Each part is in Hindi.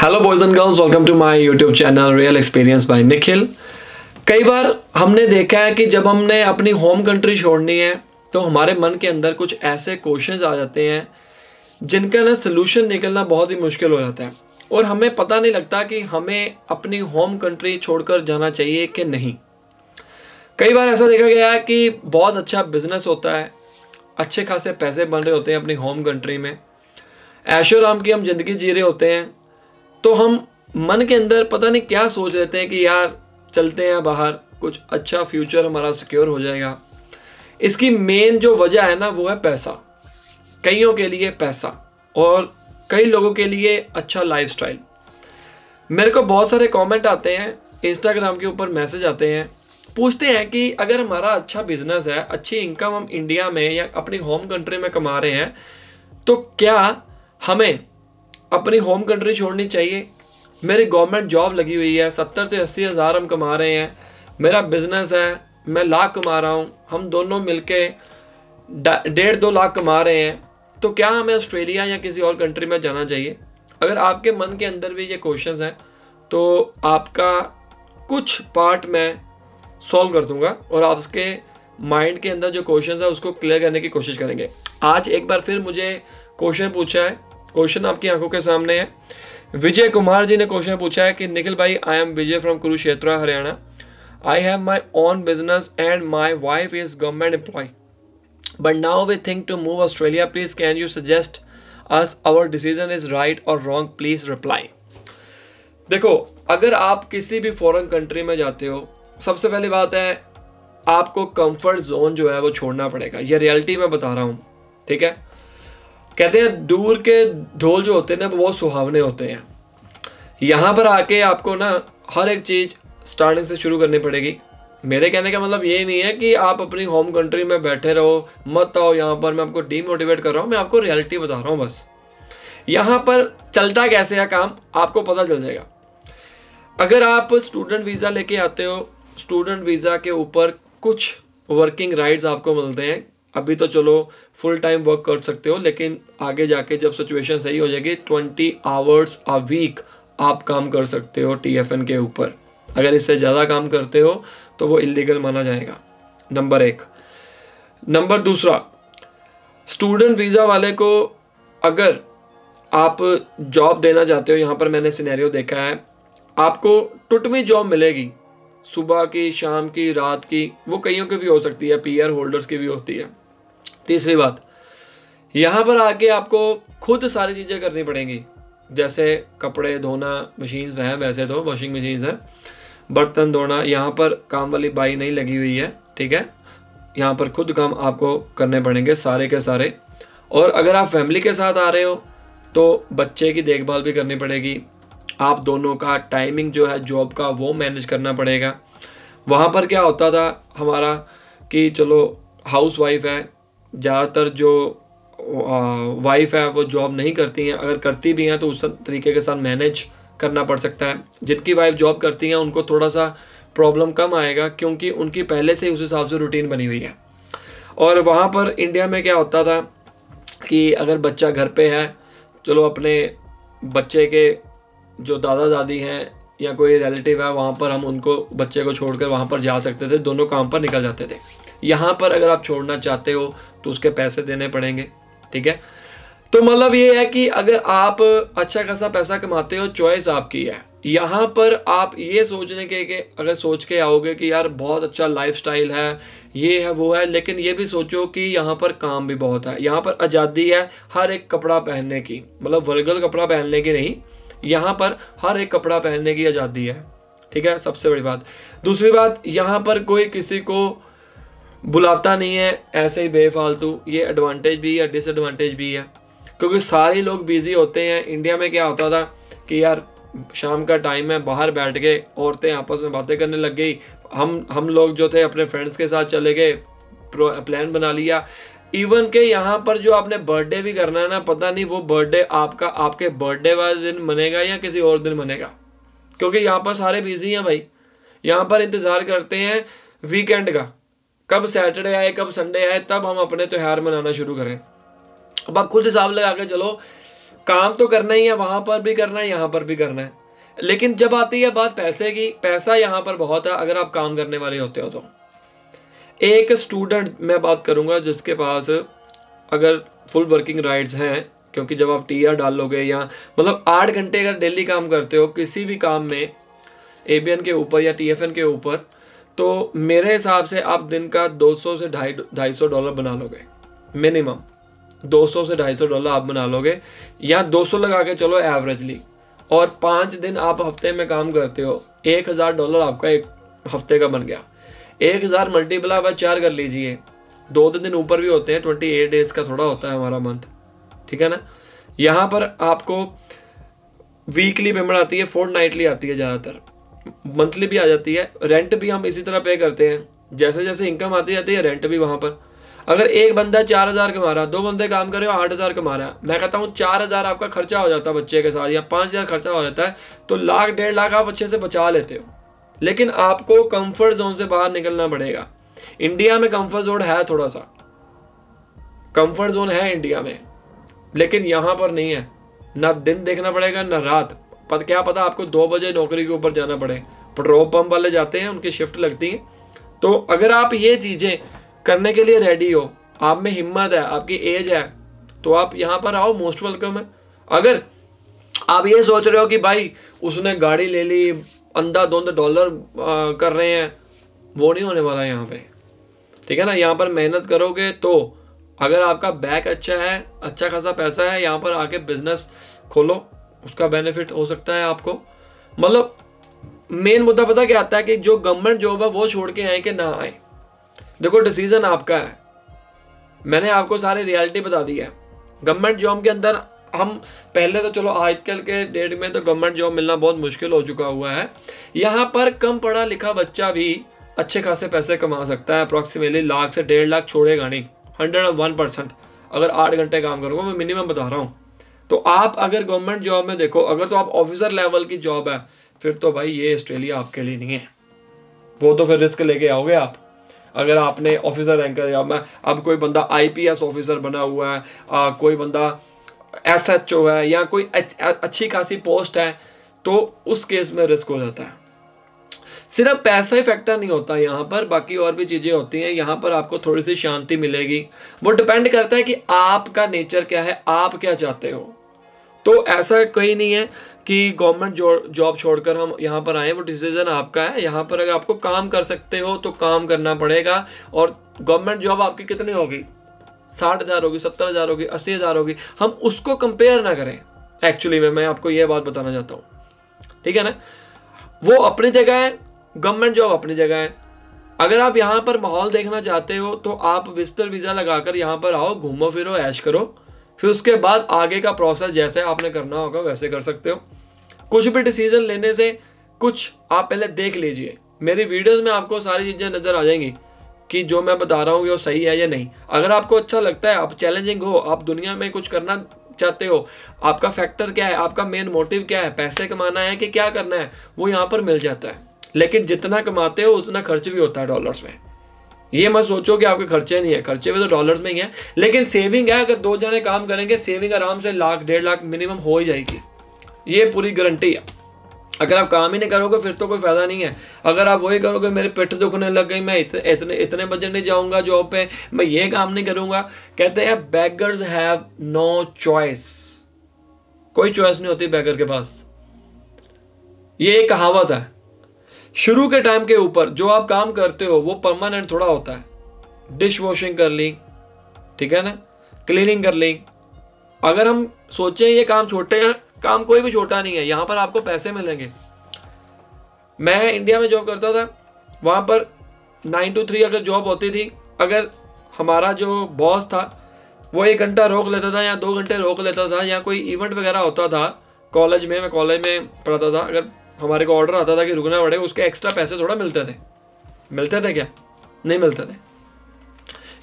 Hello boys and girls, welcome to my YouTube channel real experience by Nikhil. कई बार हमने देखा है कि जब हमने अपनी होम कंट्री छोड़नी है तो हमारे मन के अंदर कुछ ऐसे क्वेश्चंस आ जाते हैं जिनका ना सलूशन निकलना बहुत ही मुश्किल हो जाता है और हमें पता नहीं लगता कि हमें अपनी होम कंट्री छोड़कर जाना चाहिए कि नहीं। कई बार ऐसा देखा गया है कि बहुत अच्छा बिजनेस होता है, अच्छे खासे पैसे बन रहे होते हैं अपनी होम कंट्री में, ऐशो आराम की हम ज़िंदगी जी रहे होते हैं, तो हम मन के अंदर पता नहीं क्या सोच लेते हैं कि यार चलते हैं बाहर, कुछ अच्छा फ्यूचर हमारा सिक्योर हो जाएगा। इसकी मेन जो वजह है ना वो है पैसा। कईयों के लिए पैसा और कई लोगों के लिए अच्छा लाइफस्टाइल। मेरे को बहुत सारे कमेंट आते हैं, इंस्टाग्राम के ऊपर मैसेज आते हैं, पूछते हैं कि अगर हमारा अच्छा बिजनेस है, अच्छी इनकम हम इंडिया में या अपनी होम कंट्री में कमा रहे हैं, तो क्या हमें अपनी होम कंट्री छोड़नी चाहिए? मेरी गवर्नमेंट जॉब लगी हुई है, 70 से 80 हज़ार हम कमा रहे हैं, मेरा बिजनेस है, मैं लाख कमा रहा हूँ, हम दोनों मिलके 1.5-2 लाख कमा रहे हैं, तो क्या हमें ऑस्ट्रेलिया या किसी और कंट्री में जाना चाहिए? अगर आपके मन के अंदर भी ये क्वेश्चंस हैं तो आपका कुछ पार्ट मैं सॉल्व कर दूंगा और आपके माइंड के अंदर जो क्वेश्चंस है उसको क्लियर करने की कोशिश करेंगे। आज एक बार फिर मुझे क्वेश्चन पूछा है, क्वेश्चन आपकी आंखों के सामने है। विजय कुमार जी ने क्वेश्चन पूछा है कि निखिल भाई, I am Vijay from Kurukshetra Haryana. I have my own business and my wife is government employ, but now we think to move Australia. Please can you suggest us our decision is right और रॉन्ग, प्लीज रिप्लाई। देखो, अगर आप किसी भी फॉरेन कंट्री में जाते हो, सबसे पहली बात है आपको कंफर्ट जोन जो है वो छोड़ना पड़ेगा। ये रियलिटी मैं बता रहा हूँ, ठीक है। कहते हैं दूर के ढोल जो होते हैं ना वो बहुत सुहावने होते हैं। यहाँ पर आके आपको ना हर एक चीज़ स्टार्टिंग से शुरू करनी पड़ेगी। मेरे कहने का मतलब ये नहीं है कि आप अपनी होम कंट्री में बैठे रहो, मत आओ यहाँ पर, मैं आपको डीमोटिवेट कर रहा हूँ, मैं आपको रियलिटी बता रहा हूँ बस। यहाँ पर चलता कैसे है काम आपको पता चल जाएगा। अगर आप स्टूडेंट वीज़ा लेके आते हो, स्टूडेंट वीज़ा के ऊपर कुछ वर्किंग राइट्स आपको मिलते हैं। अभी तो चलो फुल टाइम वर्क कर सकते हो, लेकिन आगे जाके जब सिचुएशन सही हो जाएगी 20 आवर्स अ वीक आप काम कर सकते हो TFN के ऊपर। अगर इससे ज़्यादा काम करते हो तो वो इलीगल माना जाएगा, नंबर 1। नंबर दूसरा, स्टूडेंट वीज़ा वाले को अगर आप जॉब देना चाहते हो, यहाँ पर मैंने सिनेरियो देखा है, आपको टुटमी जॉब मिलेगी, सुबह की, शाम की, रात की, वो कईयों की भी हो सकती है, PR होल्डर्स की भी होती है। तीसरी बात, यहाँ पर आके आपको खुद सारी चीज़ें करनी पड़ेंगी, जैसे कपड़े धोना, मशीन्स हैं वैसे तो वॉशिंग मशीन्स हैं, बर्तन धोना, यहाँ पर काम वाली बाई नहीं लगी हुई है, ठीक है। यहाँ पर खुद काम आपको करने पड़ेंगे सारे के सारे। और अगर आप फैमिली के साथ आ रहे हो तो बच्चे की देखभाल भी करनी पड़ेगी। आप दोनों का टाइमिंग जो है जॉब का वो मैनेज करना पड़ेगा। वहाँ पर क्या होता था हमारा कि चलो हाउस वाइफ है, ज़्यादातर जो वाइफ है वो जॉब नहीं करती हैं, अगर करती भी हैं तो उस तरीके के साथ मैनेज करना पड़ सकता है। जिनकी वाइफ जॉब करती हैं उनको थोड़ा सा प्रॉब्लम कम आएगा क्योंकि उनकी पहले से उस हिसाब से रूटीन बनी हुई है। और वहाँ पर इंडिया में क्या होता था कि अगर बच्चा घर पे है, चलो अपने बच्चे के जो दादा दादी हैं या कोई रिलेटिव है वहाँ पर हम उनको बच्चे को छोड़कर वहाँ पर जा सकते थे, दोनों काम पर निकल जाते थे। यहाँ पर अगर आप छोड़ना चाहते हो तो उसके पैसे देने पड़ेंगे, ठीक है। तो मतलब ये है कि अगर आप अच्छा खासा पैसा कमाते हो, चॉइस आपकी है। यहाँ पर आप ये सोचने के अगर सोच के आओगे कि यार बहुत अच्छा लाइफस्टाइल है, ये है वो है, लेकिन ये भी सोचो कि यहाँ पर काम भी बहुत है। यहाँ पर आज़ादी है हर एक कपड़ा पहनने की, मतलब वल्गर कपड़ा पहनने की नहीं, यहाँ पर हर एक कपड़ा पहनने की आज़ादी है, ठीक है, सबसे बड़ी बात। दूसरी बात, यहाँ पर कोई किसी को बुलाता नहीं है ऐसे ही बेफालतू। ये एडवांटेज भी है, डिसएडवांटेज भी है, क्योंकि सारे लोग बिजी होते हैं। इंडिया में क्या होता था कि यार शाम का टाइम है, बाहर बैठ के औरतें आपस में बातें करने लग गई, हम लोग जो थे अपने फ्रेंड्स के साथ चले गए, प्लान बना लिया। इवन के यहाँ पर जो आपने बर्थडे भी करना है ना, पता नहीं वो बर्थडे आपका आपके बर्थडे वाले दिन मनेगा या किसी और दिन मनेगा, क्योंकि यहाँ पर सारे बिजी हैं भाई। यहाँ पर इंतज़ार करते हैं वीकेंड का, कब सैटरडे आए, कब संडे आए, तब हम अपने त्यौहार मनाना शुरू करें। अब आप खुद हिसाब लगा के चलो, काम तो करना ही है, वहां पर भी करना है, यहाँ पर भी करना है। लेकिन जब आती है बात पैसे की, पैसा यहाँ पर बहुत है अगर आप काम करने वाले होते हो तो। एक स्टूडेंट मैं बात करूंगा जिसके पास अगर फुल वर्किंग राइट्स हैं, क्योंकि जब आप टीआर डालोगे या मतलब 8 घंटे अगर डेली काम करते हो किसी भी काम में, एबीएन के ऊपर या टीएफएन के ऊपर, तो मेरे हिसाब से आप दिन का 200 से $250 बना लोगे मिनिमम। 200 से $250 आप बना लोगे, या 200 लगा के चलो एवरेजली। और 5 दिन आप हफ्ते में काम करते हो, $1000 आपका एक हफ्ते का बन गया। 1000 मल्टीप्लाई बाय 4 कर लीजिए, 2 दिन ऊपर भी होते हैं, 28 डेज का थोड़ा होता है हमारा मंथ, ठीक है ना। यहाँ पर आपको वीकली पेमेंट आती है, फोर्टनाइटली आती है ज़्यादातर, मंथली भी आ जाती है। रेंट भी हम इसी तरह पे करते हैं, जैसे जैसे इनकम आती जाती है रेंट भी वहाँ पर। अगर एक बंदा 4000 कमा रहा, 2 बंदे काम कर रहे हो 8000 कमा रहा है, मैं कहता हूँ 4000 आपका खर्चा हो जाता है बच्चे के साथ, या 5000 खर्चा हो जाता है, तो लाख 1.5 लाख आप अच्छे से बचा लेते हो। लेकिन आपको कंफर्ट जोन से बाहर निकलना पड़ेगा। इंडिया में कंफर्ट जोन है, थोड़ा सा कंफर्ट जोन है इंडिया में, लेकिन यहाँ पर नहीं है। ना दिन देखना पड़ेगा ना रात, क्या पता आपको 2 बजे नौकरी के ऊपर जाना पड़े। पेट्रोल पंप वाले जाते हैं, उनकी शिफ्ट लगती है। तो अगर आप ये चीज़ें करने के लिए रेडी हो, आप में हिम्मत है, आपकी एज है, तो आप यहाँ पर आओ, मोस्ट वेलकम है। अगर आप ये सोच रहे हो कि भाई उसने गाड़ी ले ली, अंधाधुंध डॉलर कर रहे हैं, वो नहीं होने वाला यहाँ पे, ठीक है ना। यहाँ पर मेहनत करोगे तो अगर आपका बैक अच्छा है, अच्छा खासा पैसा है, यहाँ पर आके बिजनेस खोलो, उसका बेनिफिट हो सकता है आपको। मतलब मेन मुद्दा पता क्या आता है कि जो गवर्नमेंट जॉब है वो छोड़ के आए कि ना आए, देखो डिसीजन आपका है। मैंने आपको सारी रियलिटी बता दी है। गवर्नमेंट जॉब के अंदर हम पहले तो चलो आजकल के डेट में तो गवर्नमेंट जॉब मिलना बहुत मुश्किल हो चुका हुआ है। यहाँ पर कम पढ़ा लिखा बच्चा भी अच्छे खासे पैसे कमा सकता है, अप्रॉक्सीमेटली लाख से 1.5 लाख छोड़ेगा नहीं, 101%। अगर 8 घंटे काम करूँगा, मैं मिनिमम बता रहा हूँ। तो आप अगर गवर्नमेंट जॉब में देखो, अगर तो आप ऑफिसर लेवल की जॉब है, फिर तो भाई ये ऑस्ट्रेलिया आपके लिए नहीं है। वो तो फिर रिस्क लेके आओगे आप। अगर आपने ऑफिसर रैंक या मैं अब कोई बंदा आईपीएस ऑफिसर बना हुआ है, कोई बंदा एसएचओ है, या कोई अच्छी खासी पोस्ट है, तो उस केस में रिस्क हो जाता है। सिर्फ पैसा ही फैक्टर नहीं होता यहाँ पर, बाकी और भी चीज़ें होती हैं। यहाँ पर आपको थोड़ी सी शांति मिलेगी। वो डिपेंड करता है कि आपका नेचर क्या है, आप क्या चाहते हो। तो ऐसा कहीं नहीं है कि गवर्नमेंट जॉब छोड़कर हम यहाँ पर आए, वो डिसीजन आपका है। यहाँ पर अगर आपको काम कर सकते हो तो काम करना पड़ेगा। और गवर्नमेंट जॉब आपकी कितनी होगी, 60,000 होगी, 70,000 होगी, 80,000 होगी, हम उसको कंपेयर ना करें। एक्चुअली मैं आपको ये बात बताना चाहता हूँ, ठीक है ना। वो अपनी जगह है, गवर्नमेंट जॉब अपनी जगह है। अगर आप यहाँ पर माहौल देखना चाहते हो तो आप विजिटर वीज़ा लगाकर यहाँ पर आओ, घूमो फिरो, ऐश करो, फिर उसके बाद आगे का प्रोसेस जैसे आपने करना होगा वैसे कर सकते हो। कुछ भी डिसीजन लेने से कुछ आप पहले देख लीजिए। मेरी वीडियोस में आपको सारी चीज़ें नज़र आ जाएंगी कि जो मैं बता रहा हूँ कि वो सही है या नहीं। अगर आपको अच्छा लगता है, आप चैलेंजिंग हो, आप दुनिया में कुछ करना चाहते हो, आपका फैक्टर क्या है, आपका मेन मोटिव क्या है, पैसे कमाना है कि क्या करना है, वो यहाँ पर मिल जाता है। लेकिन जितना कमाते हो उतना खर्च भी होता है डॉलर्स में। ये मत सोचो कि आपके खर्चे नहीं है, खर्चे भी तो डॉलर्स में ही है, लेकिन सेविंग है। अगर 2 जने काम करेंगे, सेविंग आराम से लाख 1.5 लाख मिनिमम हो ही जाएगी, ये पूरी गारंटी है। अगर आप काम ही नहीं करोगे फिर तो कोई फायदा नहीं है। अगर आप वही करोगे, मेरे पिठ दुखने लग गई, मैं इतने बजे नहीं जाऊंगा जॉब पे, मैं ये काम नहीं करूंगा। कहते हैं बेगर्स हैव नो चॉइस, कोई चॉइस नहीं होती बेगर के पास। ये एक कहावत है। शुरू के टाइम के ऊपर जो आप काम करते हो वो परमानेंट थोड़ा होता है। डिश वॉशिंग कर ली, ठीक है ना, क्लीनिंग कर ली। अगर हम सोचें ये काम छोटे हैं, काम कोई भी छोटा नहीं है, यहाँ पर आपको पैसे मिलेंगे। मैं इंडिया में जॉब करता था, वहाँ पर 9 to 3 अगर जॉब होती थी, अगर हमारा जो बॉस था वो 1 घंटा रोक लेता था या 2 घंटे रोक लेता था, या कोई इवेंट वगैरह होता था कॉलेज में, मैं कॉलेज में पढ़ाता था, अगर हमारे को ऑर्डर आता था कि रुकना पड़ेगा, उसके एक्स्ट्रा पैसे थोड़ा मिलते थे। मिलते थे क्या? नहीं मिलते थे।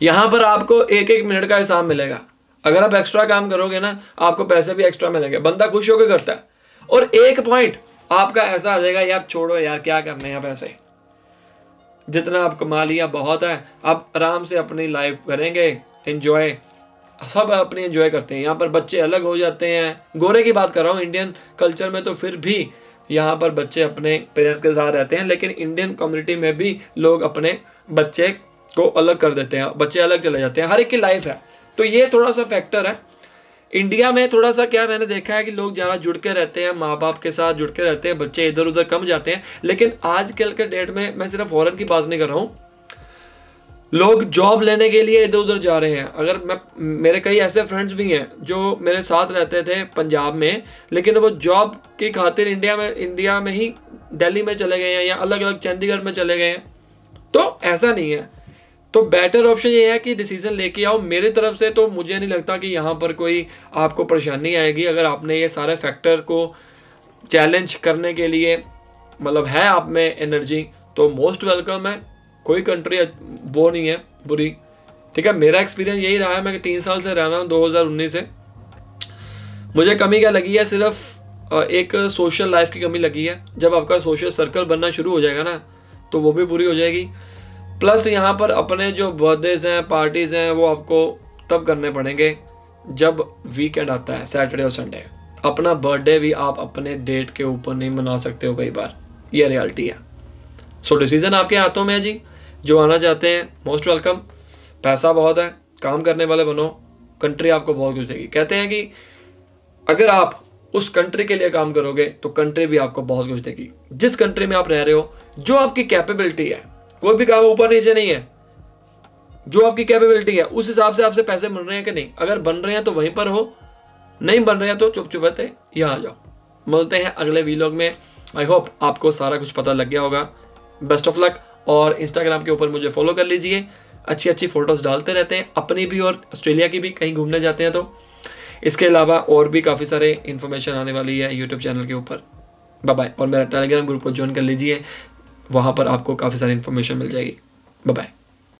यहाँ पर आपको 1-1 मिनट का हिसाब मिलेगा। अगर आप एक्स्ट्रा काम करोगे ना, आपको पैसे भी एक्स्ट्रा मिलेंगे। बंदा खुश होकर करता है। और एक पॉइंट आपका ऐसा आ जाएगा, यार छोड़ो यार, क्या करने हैं पैसे, जितना आप कमा लिया बहुत है, आप आराम से अपनी लाइफ करेंगे एंजॉय, सब अपनी एंजॉय करते हैं। यहाँ पर बच्चे अलग हो जाते हैं, गोरे की बात कर रहा हूँ, इंडियन कल्चर में तो फिर भी यहाँ पर बच्चे अपने पेरेंट्स के साथ रहते हैं, लेकिन इंडियन कम्युनिटी में भी लोग अपने बच्चे को अलग कर देते हैं, बच्चे अलग चले जाते हैं, हर एक की लाइफ है। तो ये थोड़ा सा फैक्टर है। इंडिया में थोड़ा सा क्या मैंने देखा है कि लोग ज़्यादा जुड़ के रहते हैं, माँ बाप के साथ जुड़ के रहते हैं, बच्चे इधर उधर कम जाते हैं। लेकिन आजकल के डेट में, मैं सिर्फ फॉरेन की बात नहीं कर रहा हूँ, लोग जॉब लेने के लिए इधर उधर जा रहे हैं। अगर मेरे कई ऐसे फ्रेंड्स भी हैं जो मेरे साथ रहते थे पंजाब में, लेकिन वो जॉब की खातिर इंडिया में ही दिल्ली में चले गए हैं या अलग अलग चंडीगढ़ में चले गए हैं। तो ऐसा नहीं है। तो बेटर ऑप्शन ये है कि डिसीजन लेके आओ। मेरी तरफ से तो मुझे नहीं लगता कि यहाँ पर कोई आपको परेशानी आएगी अगर आपने ये सारे फैक्टर को चैलेंज करने के लिए मतलब है आप में एनर्जी, तो मोस्ट वेलकम है। कोई कंट्री वो नहीं है बुरी, ठीक है। मेरा एक्सपीरियंस यही रहा है, मैं 3 साल से रह रहा हूँ 2019 से। मुझे कमी क्या लगी है, सिर्फ एक सोशल लाइफ की कमी लगी है। जब आपका सोशल सर्कल बनना शुरू हो जाएगा ना, तो वो भी पूरी हो जाएगी। प्लस यहाँ पर अपने जो बर्थडेज हैं, पार्टीज़ हैं, वो आपको तब करने पड़ेंगे जब वीकेंड आता है, सैटरडे और संडे। अपना बर्थडे भी आप अपने डेट के ऊपर नहीं मना सकते हो कई बार, ये रियलिटी है। सो डिसीजन आपके हाथों में है जी। जो आना चाहते हैं मोस्ट वेलकम। पैसा बहुत है, काम करने वाले बनो, कंट्री आपको बहुत कुछ देगी। कहते हैं कि अगर आप उस कंट्री के लिए काम करोगे तो कंट्री भी आपको बहुत कुछ देगी। जिस कंट्री में आप रह रहे हो, जो आपकी कैपेबिलिटी है, कोई भी काम ऊपर नीचे नहीं है, जो आपकी कैपेबिलिटी है उस हिसाब से आपसे पैसे बन रहे हैं कि नहीं। अगर बन रहे हैं तो वहीं पर हो, नहीं बन रहे हैं तो चुप चुपते यहाँ आ जाओ। मिलते हैं अगले वीलॉग में। आई होप आपको सारा कुछ पता लग गया होगा। Best of luck. और इंस्टाग्राम के ऊपर मुझे फॉलो कर लीजिए, अच्छी अच्छी फोटोज़ डालते रहते हैं, अपनी भी और ऑस्ट्रेलिया की भी, कहीं घूमने जाते हैं तो। इसके अलावा और भी काफ़ी सारे इन्फॉर्मेशन आने वाली है यूट्यूब चैनल के ऊपर। Bye bye. और मेरा टेलीग्राम ग्रुप को ज्वाइन कर लीजिए, वहाँ पर आपको काफ़ी सारी इन्फॉर्मेशन मिल जाएगी। Bye bye.